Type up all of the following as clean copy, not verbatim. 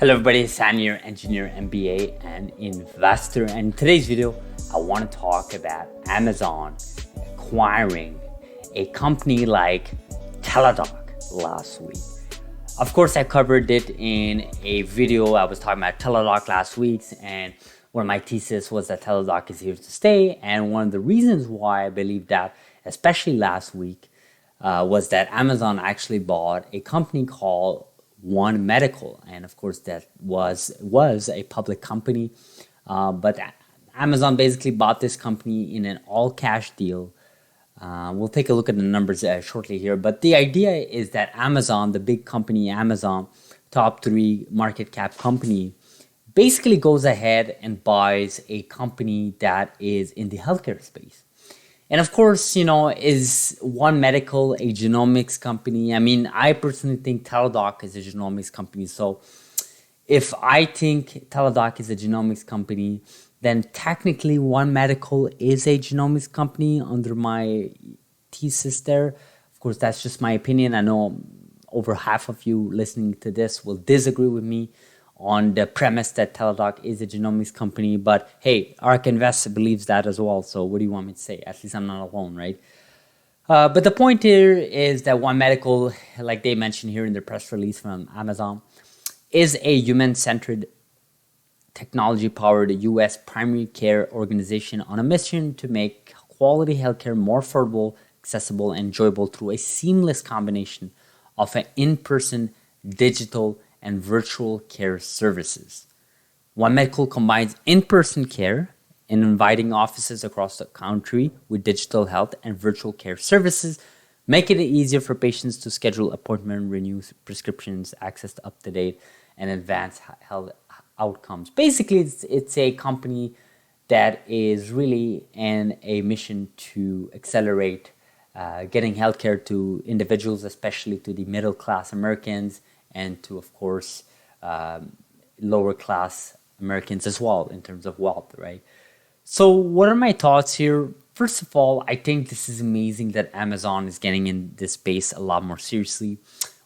Hello everybody, Sam here, engineer, MBA, and investor. And in today's video, I want to talk about Amazon acquiring a company like Teladoc last week. Of course, I covered it in a video. I was talking about Teladoc last week, and one of my thesis was that Teladoc is here to stay. And one of the reasons why I believe that, especially last week, was that Amazon actually bought a company called One Medical, and of course that was a public company, but Amazon basically bought this company in an all-cash deal. We'll take a look at the numbers shortly here, but the idea is that Amazon, the big company Amazon, top 3 market cap company, basically goes ahead and buys a company that is in the healthcare space. And of course, is One Medical a genomics company? I mean, I personally think Teladoc is a genomics company. So if I think Teladoc is a genomics company, then technically One Medical is a genomics company under my thesis there. Of course, that's just my opinion. I know over half of you listening to this will disagree with me on the premise that Teladoc is a genomics company, but hey, ARK Invest believes that as well, so what do you want me to say? At least I'm not alone, right? But the point here is that One Medical, like they mentioned here in their press release from Amazon, is a human-centered, technology-powered U.S. primary care organization on a mission to make quality healthcare more affordable, accessible, and enjoyable through a seamless combination of an in-person, digital, and virtual care services. One Medical combines in-person care and inviting offices across the country with digital health and virtual care services, making it easier for patients to schedule appointments, renew prescriptions, access to up-to-date and advanced health outcomes. Basically, it's a company that is really in a mission to accelerate getting healthcare to individuals, especially to the middle-class Americans, and to, of course, lower class Americans as well in terms of wealth, right? So what are my thoughts here? First of all, I think this is amazing that Amazon is getting in this space a lot more seriously.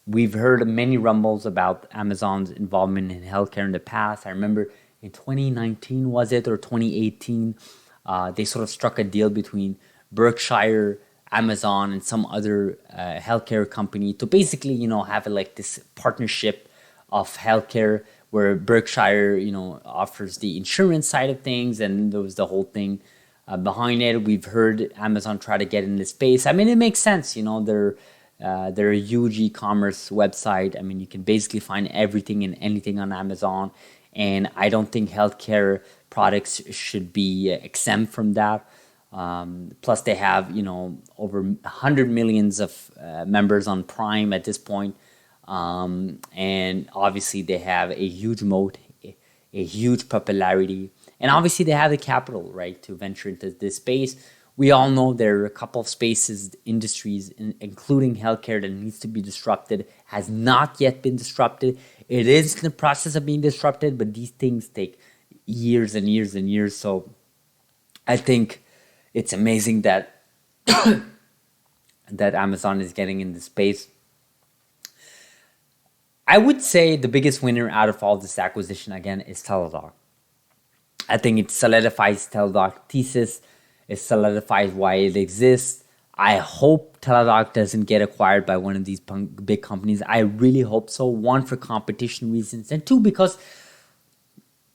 We've heard many rumbles about Amazon's involvement in healthcare in the past. I remember in 2019, was it, or 2018, they sort of struck a deal between Berkshire, Amazon, and some other healthcare company to basically, have this partnership of healthcare where Berkshire, offers the insurance side of things, and there was the whole thing behind it. We've heard Amazon try to get in this space. I mean, it makes sense, they're a huge e-commerce website. I mean, you can basically find everything and anything on Amazon, and I don't think healthcare products should be exempt from that. Plus they have, over 100 millions of members on Prime at this point. And obviously they have a huge moat, a huge popularity, and obviously they have the capital, right, to venture into this space. We all know there are a couple of spaces, industries, including healthcare, that needs to be disrupted, has not yet been disrupted. It is in the process of being disrupted, but these things take years and years and years. So I think it's amazing that that Amazon is getting in the space. I would say the biggest winner out of all this acquisition, again, is Teladoc. I think it solidifies Teladoc thesis. It solidifies why it exists. I hope Teladoc doesn't get acquired by one of these big companies. I really hope so. One, for competition reasons, and two, because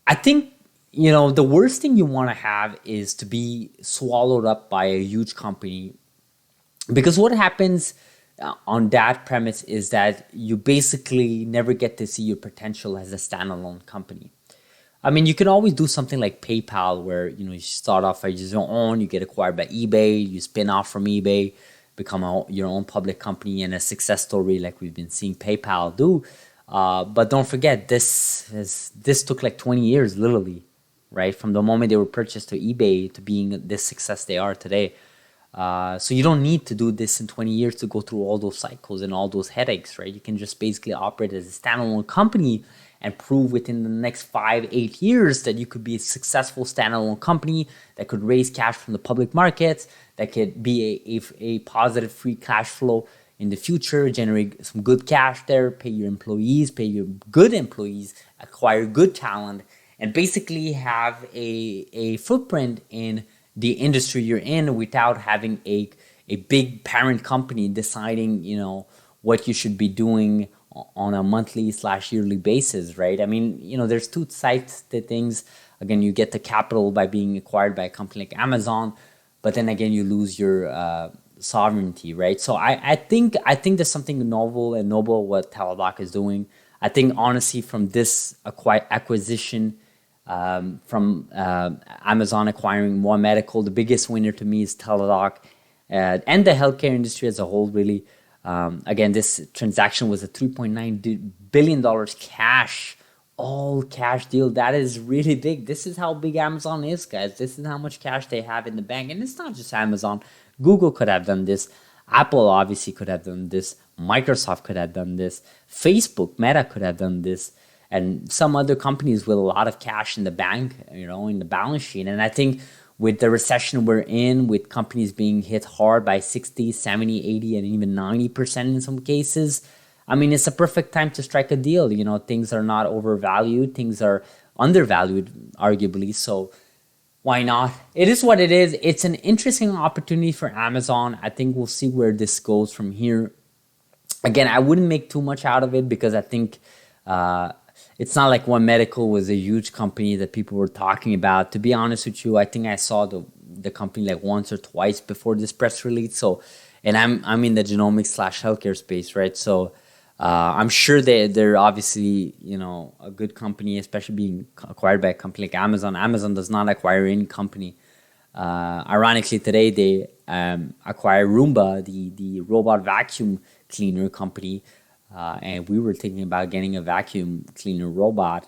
I think the worst thing you want to have is to be swallowed up by a huge company, because what happens on that premise is that you basically never get to see your potential as a standalone company. I mean, you can always do something like PayPal where, you start off as your own, you get acquired by eBay, you spin off from eBay, become your own public company, and a success story like we've been seeing PayPal do. But don't forget, this took like 20 years, literally, right? From the moment they were purchased to eBay to being this success they are today. So you don't need to do this in 20 years to go through all those cycles and all those headaches, right? You can just basically operate as a standalone company and prove within the next 5-8 years that you could be a successful standalone company that could raise cash from the public markets, that could be a positive free cash flow, in the future, generate some good cash there, pay your employees, pay your good employees, acquire good talent, and basically have a footprint in the industry you're in without having a big parent company deciding, you know, what you should be doing on a monthly/yearly basis, right? I mean, you know, there's two sides to things. Again, you get the capital by being acquired by a company like Amazon, but then again, you lose your sovereignty, right? So I think there's something novel and noble what Teladoc is doing. I think honestly, from this acquisition, from Amazon acquiring More Medical, the biggest winner to me is Teladoc, and the healthcare industry as a whole, really. Again, this transaction was a $3.9 billion cash, all cash deal. That is really big. This is how big Amazon is, guys. This is how much cash they have in the bank. And it's not just Amazon. Google could have done this. Apple obviously could have done this. Microsoft could have done this. Facebook, Meta could have done this. And some other companies with a lot of cash in the bank, you know, in the balance sheet. And I think with the recession we're in, with companies being hit hard by 60, 70, 80, and even 90% in some cases, I mean, it's a perfect time to strike a deal. You know, things are not overvalued. Things are undervalued, arguably. So why not? It is what it is. It's an interesting opportunity for Amazon. I think we'll see where this goes from here. Again, I wouldn't make too much out of it because I think it's not like One Medical was a huge company that people were talking about. To be honest with you, I think I saw the company like once or twice before this press release. So, and I'm in the genomics / healthcare space, right? So I'm sure they're obviously, you know, a good company, especially being acquired by a company like Amazon. Amazon does not acquire any company. Ironically, today they acquired Roomba, the robot vacuum cleaner company. And we were thinking about getting a vacuum cleaner robot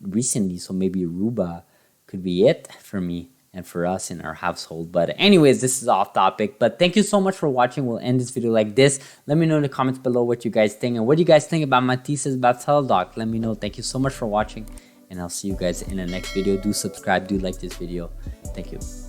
recently, so maybe Roomba could be it for me and for us in our household. But anyways, this is off topic. But thank you so much for watching. We'll end this video like this. Let me know in the comments below what you guys think and what do you guys think about my thesis about Teladoc. Let me know. Thank you so much for watching, and I'll see you guys in the next video. Do subscribe. Do like this video. Thank you.